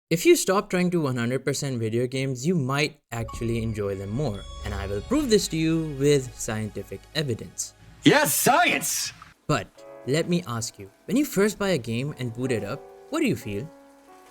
If you stop trying to 100% video games, you might actually enjoy them more. And I will prove this to you with scientific evidence. Yes, science! But let me ask you, when you first buy a game and boot it up, what do you feel?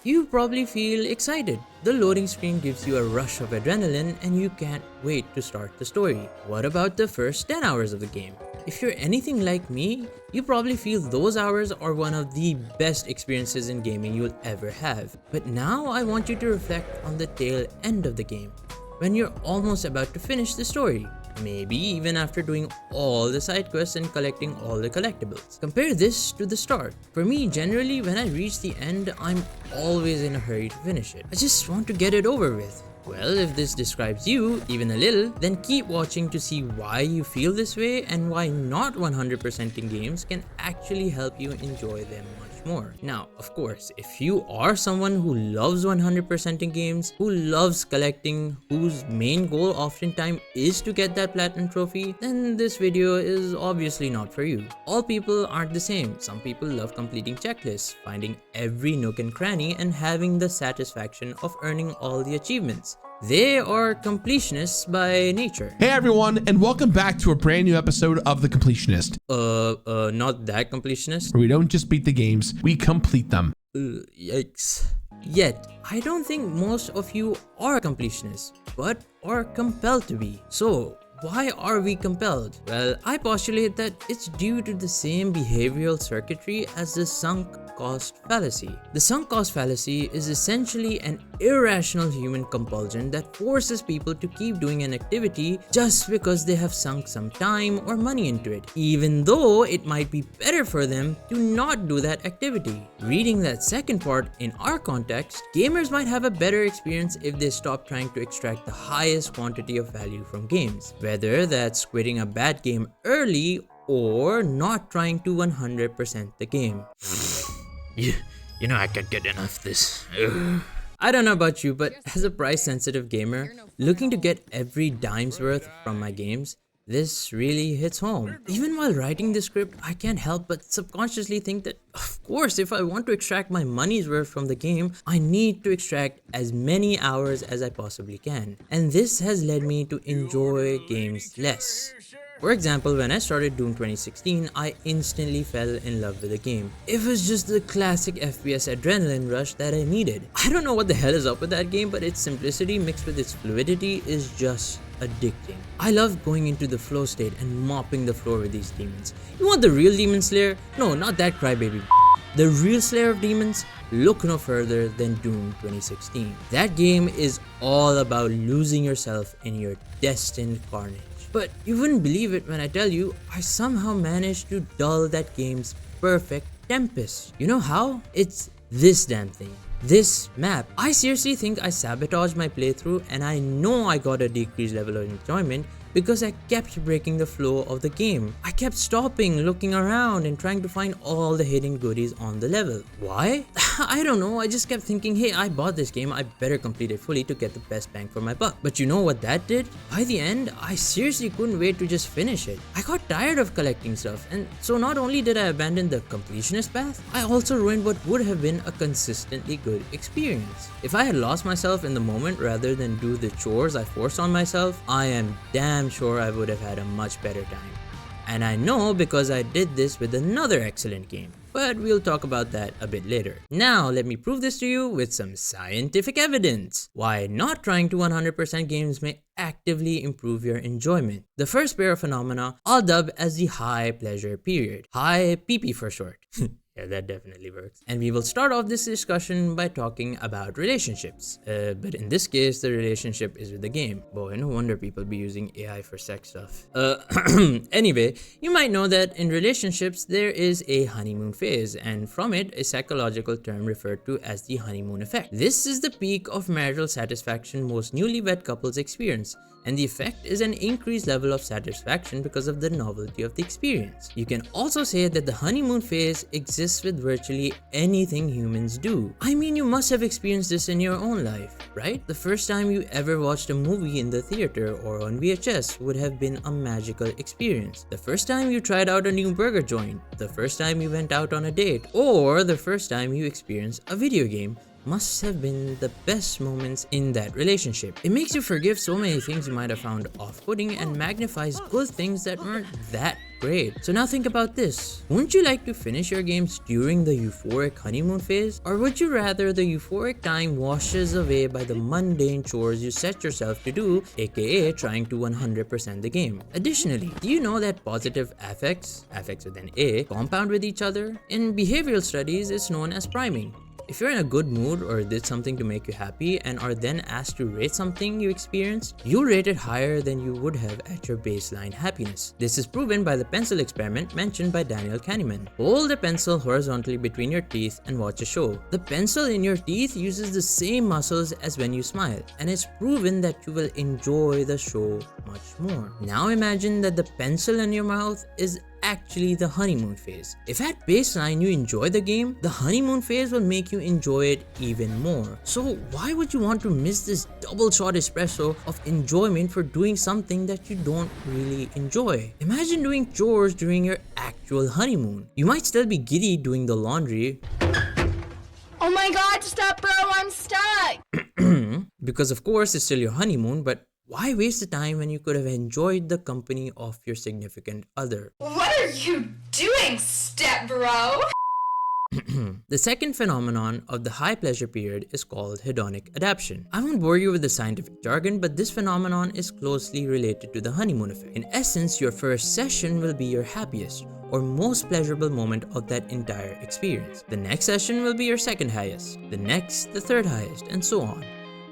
You probably feel excited. The loading screen gives you a rush of adrenaline and you can't wait to start the story. What about the first 10 hours of the game? If you're anything like me, you probably feel those hours are one of the best experiences in gaming you'll ever have. But now I want you to reflect on the tail end of the game, when you're almost about to finish the story. Maybe even after doing all the side quests and collecting all the collectibles. Compare this to the start. For me, generally, when I reach the end, I'm always in a hurry to finish it. I just want to get it over with. Well, if this describes you, even a little, then keep watching to see why you feel this way and why not 100% in games can actually help you enjoy them much more. Now, of course, if you are someone who loves 100% in games, who loves collecting, whose main goal oftentimes is to get that platinum trophy, then this video is obviously not for you. All people aren't the same. Some people love completing checklists, finding every nook and cranny, and having the satisfaction of earning all the achievements. They are completionists by nature. Hey everyone, and welcome back to a brand new episode of The Completionist. Not that completionist? Where we don't just beat the games, we complete them. Yikes. Yet, I don't think most of you are completionists, but are compelled to be. So, why are we compelled? Well, I postulate that it's due to the same behavioral circuitry as the sunk cost fallacy. The sunk cost fallacy is essentially an irrational human compulsion that forces people to keep doing an activity just because they have sunk some time or money into it, even though it might be better for them to not do that activity. Reading that second part, in our context, gamers might have a better experience if they stop trying to extract the highest quantity of value from games, whether that's quitting a bad game early or not trying to 100% the game. You know I can't get enough of this. I don't know about you, but as a price-sensitive gamer, looking to get every dime's worth from my games, this really hits home. Even while writing this script, I can't help but subconsciously think that, of course, if I want to extract my money's worth from the game, I need to extract as many hours as I possibly can. And this has led me to enjoy games less. For example, when I started Doom 2016, I instantly fell in love with the game. It was just the classic FPS adrenaline rush that I needed. I don't know what the hell is up with that game, but its simplicity mixed with its fluidity is just addicting. I love going into the flow state and mopping the floor with these demons. You want the real demon slayer? No, not that crybaby. The real slayer of demons? Look no further than Doom 2016. That game is all about losing yourself in your destined carnage. But you wouldn't believe it when I tell you, I somehow managed to dull that game's perfect tempest. You know how? It's this damn thing. This map. I seriously think I sabotaged my playthrough, and I know I got a decreased level of enjoyment because I kept breaking the flow of the game. I kept stopping, looking around, and trying to find all the hidden goodies on the level. Why? I don't know, I just kept thinking, hey, I bought this game, I better complete it fully to get the best bang for my buck. But you know what that did? By the end, I seriously couldn't wait to just finish it. I got tired of collecting stuff, and so not only did I abandon the completionist path, I also ruined what would have been a consistently good experience. If I had lost myself in the moment rather than do the chores I forced on myself, I am damn sure I would have had a much better time. And I know because I did this with another excellent game. But we'll talk about that a bit later. Now, let me prove this to you with some scientific evidence. Why not trying to 100% games may actively improve your enjoyment. The first pair of phenomena I'll dub as the high pleasure period. High PP for short. Yeah, that definitely works. And we will start off this discussion by talking about relationships. But in this case, the relationship is with the game. Boy, no wonder people be using AI for sex stuff. Anyway, you might know that in relationships, there is a honeymoon phase, and from it, a psychological term referred to as the honeymoon effect. This is the peak of marital satisfaction most newlywed couples experience, and the effect is an increased level of satisfaction because of the novelty of the experience. You can also say that the honeymoon phase exists with virtually anything humans do. I mean, you must have experienced this in your own life, right? The first time you ever watched a movie in the theater or on VHS would have been a magical experience. The first time you tried out a new burger joint, the first time you went out on a date, or the first time you experienced a video game must have been the best moments in that relationship. It makes you forgive so many things you might have found off-putting and magnifies good things that weren't that great. So now think about this. Wouldn't you like to finish your games during the euphoric honeymoon phase? Or would you rather the euphoric time washes away by the mundane chores you set yourself to do, aka trying to 100% the game? Additionally, do you know that positive affects with an A, compound with each other? In behavioral studies, it's known as priming. If you're in a good mood or did something to make you happy and are then asked to rate something you experienced, you'll rate it higher than you would have at your baseline happiness. This is proven by the pencil experiment mentioned by Daniel Kahneman. Hold a pencil horizontally between your teeth and watch a show. The pencil in your teeth uses the same muscles as when you smile, and it's proven that you will enjoy the show much more. Now imagine that the pencil in your mouth is actually the honeymoon phase. If at baseline you enjoy the game, the honeymoon phase will make you enjoy it even more. So why would you want to miss this double shot espresso of enjoyment for doing something that you don't really enjoy? Imagine doing chores during your actual honeymoon. You might still be giddy doing the laundry. Oh my god, stop bro, I'm stuck! Because of course it's still your honeymoon, but why waste the time when you could have enjoyed the company of your significant other? What are you doing, step bro? The second phenomenon of the high pleasure period is called hedonic adaption. I won't bore you with the scientific jargon, but this phenomenon is closely related to the honeymoon effect. In essence, your first session will be your happiest or most pleasurable moment of that entire experience. The next session will be your second highest, the next the third highest, and so on.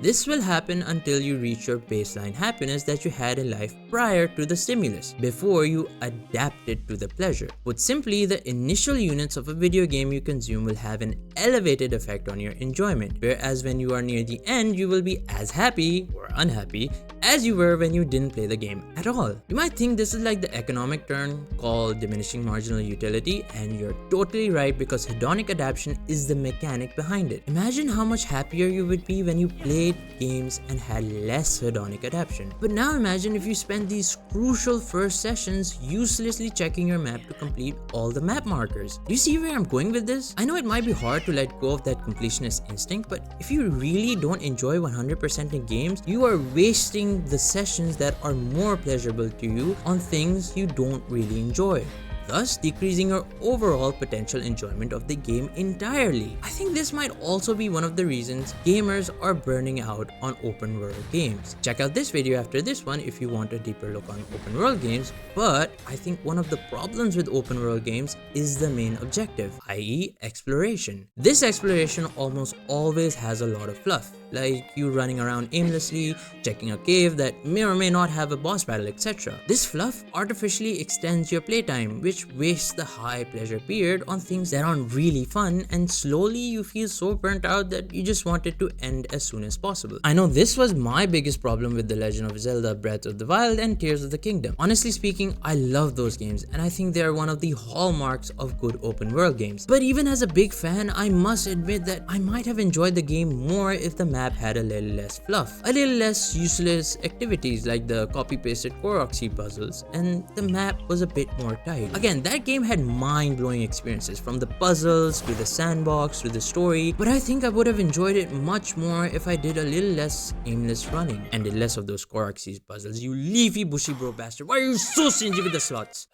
This will happen until you reach your baseline happiness that you had in life prior to the stimulus, before you adapted to the pleasure. Put simply, the initial units of a video game you consume will have an elevated effect on your enjoyment, whereas when you are near the end, you will be as happy or unhappy as you were when you didn't play the game at all. You might think this is like the economic term called diminishing marginal utility, and you're totally right, because hedonic adaption is the mechanic behind it. Imagine how much happier you would be when you played games and had less hedonic adaption. But now imagine if you spent these crucial first sessions uselessly checking your map to complete all the map markers. Do you see where I'm going with this? I know it might be hard to let go of that completionist instinct, but if you really don't enjoy 100% in games, you are wasting the sessions that are more pleasurable to you on things you don't really enjoy, thus decreasing your overall potential enjoyment of the game entirely. I think this might also be one of the reasons gamers are burning out on open world games. Check out this video after this one if you want a deeper look on open world games, but I think one of the problems with open world games is the main objective, i.e. exploration. This exploration almost always has a lot of fluff, like you running around aimlessly, checking a cave that may or may not have a boss battle, etc. This fluff artificially extends your playtime, which wastes the high pleasure period on things that aren't really fun, and slowly you feel so burnt out that you just want it to end as soon as possible. I know this was my biggest problem with The Legend of Zelda Breath of the Wild and Tears of the Kingdom. Honestly speaking, I love those games, and I think they are one of the hallmarks of good open world games. But even as a big fan, I must admit that I might have enjoyed the game more if the map had a little less fluff, a little less useless activities like the copy-pasted Korok seed puzzles, and the map was a bit more tight. Again, that game had mind-blowing experiences, from the puzzles to the sandbox to the story, but I think I would have enjoyed it much more if I did a little less aimless running and did less of those Korok seed puzzles. You leafy bushy bro bastard, why are you so stingy with the slots?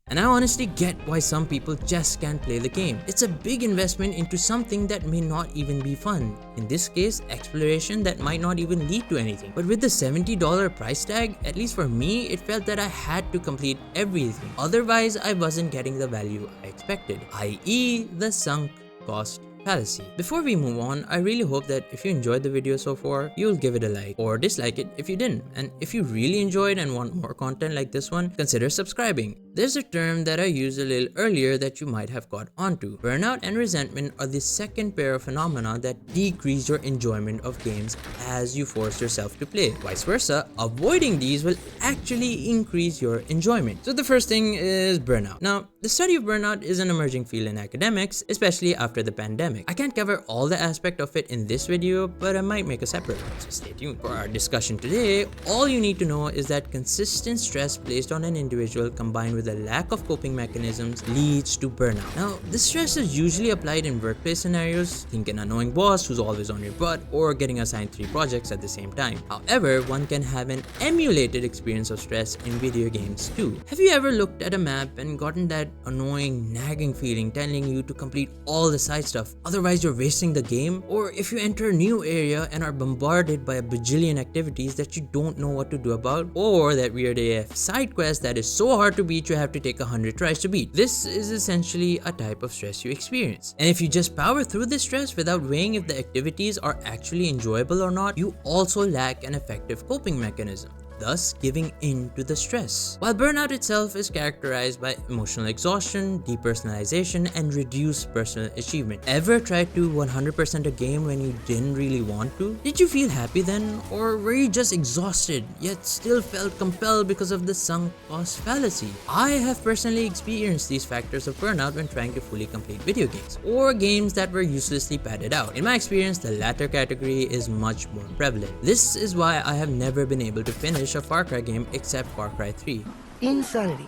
And I honestly get why some people just can't play the game. It's a big investment into something that may not even be fun. In this case, exploration that might not even lead to anything. But with the $70 price tag, at least for me, it felt that I had to complete everything. Otherwise, I wasn't getting the value I expected, i.e. the sunk cost fallacy. Before we move on, I really hope that if you enjoyed the video so far, you'll give it a like or dislike it if you didn't. And if you really enjoyed and want more content like this one, consider subscribing. There's a term that I used a little earlier that you might have got onto. Burnout and resentment are the second pair of phenomena that decrease your enjoyment of games as you force yourself to play. Vice versa, avoiding these will actually increase your enjoyment. So the first thing is burnout. Now, the study of burnout is an emerging field in academics, especially after the pandemic. I can't cover all the aspect of it in this video, but I might make a separate one, so stay tuned. For our discussion today, all you need to know is that consistent stress placed on an individual combined with with a lack of coping mechanisms leads to burnout. Now, this stress is usually applied in workplace scenarios, think an annoying boss who's always on your butt, or getting assigned 3 projects at the same time. However, one can have an emulated experience of stress in video games too. Have you ever looked at a map and gotten that annoying, nagging feeling telling you to complete all the side stuff, otherwise you're wasting the game? Or if you enter a new area and are bombarded by a bajillion activities that you don't know what to do about, or that weird AF side quest that is so hard to beat you have to take 100 tries to beat. This is essentially a type of stress you experience. And if you just power through this stress without weighing if the activities are actually enjoyable or not, you also lack an effective coping mechanism, thus giving in to the stress. While burnout itself is characterized by emotional exhaustion, depersonalization, and reduced personal achievement. Ever tried to 100% a game when you didn't really want to? Did you feel happy then? Or were you just exhausted, yet still felt compelled because of the sunk cost fallacy? I have personally experienced these factors of burnout when trying to fully complete video games, or games that were uselessly padded out. In my experience, the latter category is much more prevalent. This is why I have never been able to finish a Far Cry game except Far Cry 3. Insanity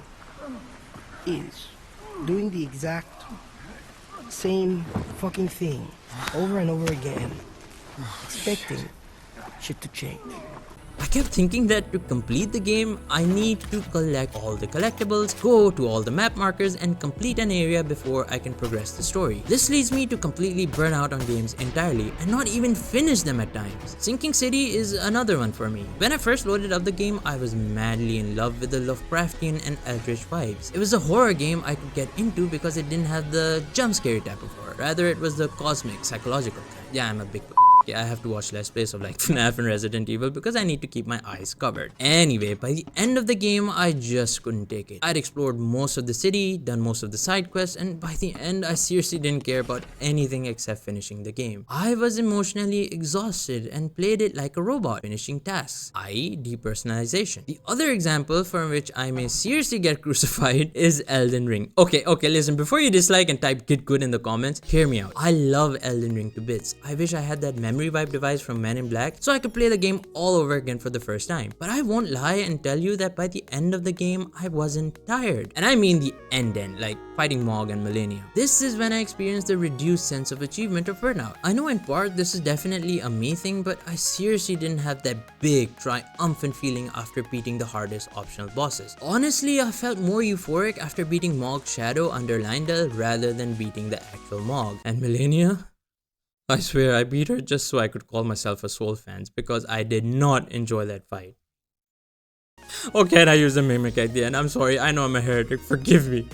is doing the exact same fucking thing over and over again, expecting shit to change. I kept thinking that to complete the game, I need to collect all the collectibles, go to all the map markers, and complete an area before I can progress the story. This leads me to completely burn out on games entirely and not even finish them at times. Sinking City is another one for me. When I first loaded up the game, I was madly in love with the Lovecraftian and Eldritch vibes. It was a horror game I could get into because it didn't have the jump scare type of horror. Rather, it was the cosmic, psychological kind. Yeah, I'm a big I have to watch Let's Plays of like FNAF and Resident Evil because I need to keep my eyes covered. Anyway, by the end of the game, I just couldn't take it. I'd explored most of the city, done most of the side quests, and by the end, I seriously didn't care about anything except finishing the game. I was emotionally exhausted and played it like a robot, finishing tasks, i.e. depersonalization. The other example from which I may seriously get crucified is Elden Ring. Okay, listen, before you dislike and type "get good" in the comments, hear me out. I love Elden Ring to bits. I wish I had that memory wipe device from Men in Black so I could play the game all over again for the first time. But I won't lie and tell you that by the end of the game, I wasn't tired. And I mean the end, like fighting Mog and Millennium. This is when I experienced the reduced sense of achievement of burnout. I know in part this is definitely a me thing, but I seriously didn't have that big, triumphant feeling after beating the hardest optional bosses. Honestly, I felt more euphoric after beating Mog's shadow under Lindell rather than beating the actual Mog. And Millennia? I swear I beat her just so I could call myself a Soul fan because I did not enjoy that fight. Okay, and I used a mimic at the end. I'm sorry, I know I'm a heretic, forgive me.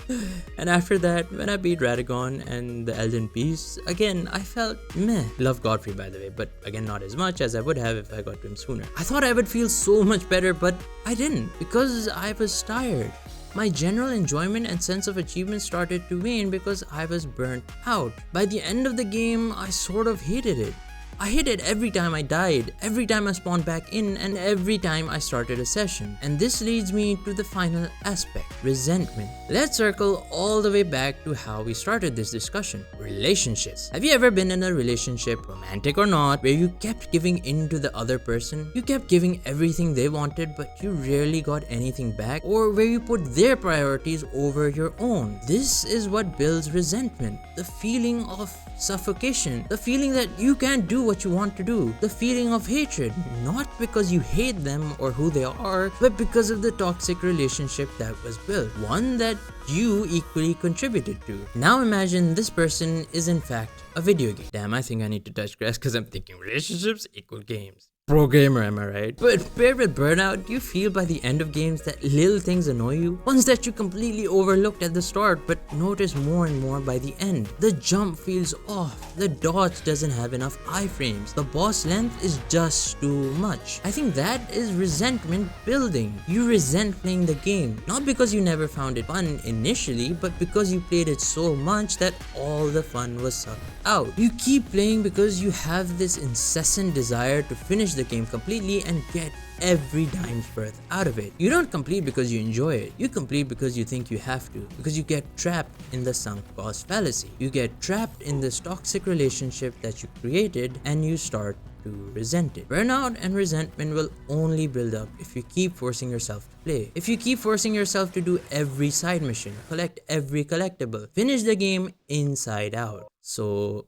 And after that, when I beat Radagon and the Elden Beasts, again, I felt meh. Love Godfrey, by the way, but again, not as much as I would have if I got to him sooner. I thought I would feel so much better, but I didn't because I was tired. My general enjoyment and sense of achievement started to wane because I was burnt out. By the end of the game, I sort of hated it. I hated every time I died, every time I spawned back in, and every time I started a session. And this leads me to the final aspect, resentment. Let's circle all the way back to how we started this discussion, relationships. Have you ever been in a relationship, romantic or not, where you kept giving in to the other person? You kept giving everything they wanted, but you rarely got anything back, or where you put their priorities over your own? This is what builds resentment, the feeling of suffocation, the feeling that you can't do what you want to do, the feeling of hatred, not because you hate them or who they are, but because of the toxic relationship that was built, one that you equally contributed to. Now imagine this person is in fact a video game. Damn, I think I need to touch grass because I'm thinking relationships equal games. Pro gamer, am I right? But paired with burnout, you feel by the end of games that little things annoy you, ones that you completely overlooked at the start but notice more and more by the end. The jump feels off, the dodge doesn't have enough iframes, the boss length is just too much. I think that is resentment building. You resent playing the game, not because you never found it fun initially, but because you played it so much that all the fun was sucked out. You keep playing because you have this incessant desire to finish the game completely and get every dime's worth out of it. You don't complete because you enjoy it. You complete because you think you have to, because you get trapped in the sunk cost fallacy. You get trapped in this toxic relationship that you created and you start to resent it. Burnout and resentment will only build up if you keep forcing yourself to play. If you keep forcing yourself to do every side mission, collect every collectible, finish the game inside out. So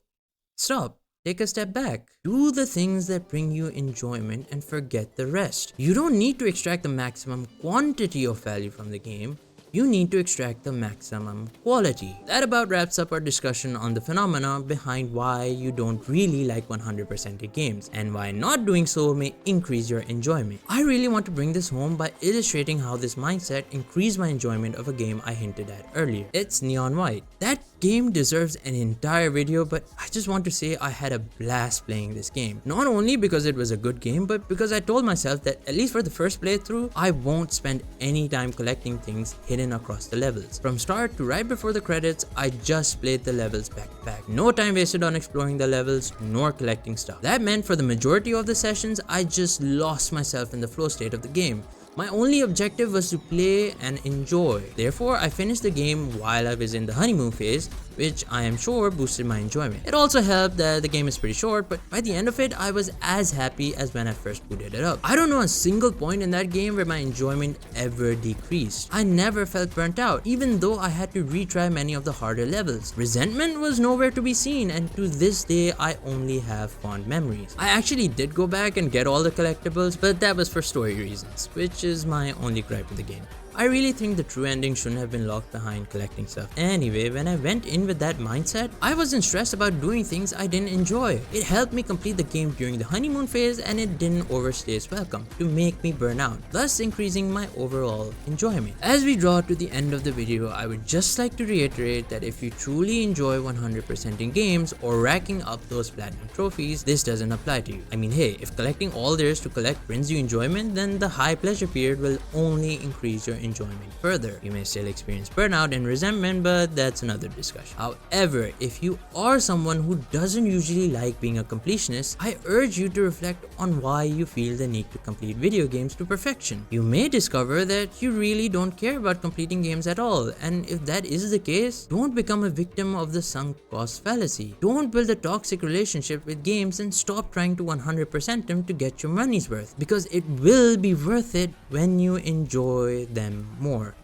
stop. Take a step back. Do the things that bring you enjoyment and forget the rest. You don't need to extract the maximum quantity of value from the game. You need to extract the maximum quality. That about wraps up our discussion on the phenomena behind why you don't really like 100%ed games and why not doing so may increase your enjoyment. I really want to bring this home by illustrating how this mindset increased my enjoyment of a game I hinted at earlier. It's Neon White. That game deserves an entire video, but I just want to say I had a blast playing this game. Not only because it was a good game, but because I told myself that at least for the first playthrough, I won't spend any time collecting things hidden across the levels. From start to right before the credits, I just played the levels back to back. No time wasted on exploring the levels nor collecting stuff. That meant for the majority of the sessions, I just lost myself in the flow state of the game. My only objective was to play and enjoy. Therefore, I finished the game while I was in the honeymoon phase, which I am sure boosted my enjoyment. It also helped that the game is pretty short, but by the end of it, I was as happy as when I first booted it up. I don't know a single point in that game where my enjoyment ever decreased. I never felt burnt out, even though I had to retry many of the harder levels. Resentment was nowhere to be seen, and to this day, I only have fond memories. I actually did go back and get all the collectibles, but that was for story reasons, which is my only gripe with the game. I really think the true ending shouldn't have been locked behind collecting stuff. Anyway, when I went in with that mindset, I wasn't stressed about doing things I didn't enjoy. It helped me complete the game during the honeymoon phase, and it didn't overstay its welcome to make me burn out, thus increasing my overall enjoyment. As we draw to the end of the video, I would just like to reiterate that if you truly enjoy 100% in games or racking up those platinum trophies, this doesn't apply to you. I mean, hey, if collecting all there is to collect brings you enjoyment, then the high pleasure period will only increase your enjoyment further. You may still experience burnout and resentment, but that's another discussion. However, if you are someone who doesn't usually like being a completionist, I urge you to reflect on why you feel the need to complete video games to perfection. You may discover that you really don't care about completing games at all, and if that is the case, don't become a victim of the sunk cost fallacy. Don't build a toxic relationship with games and stop trying to 100% them to get your money's worth, because it will be worth it when you enjoy them more.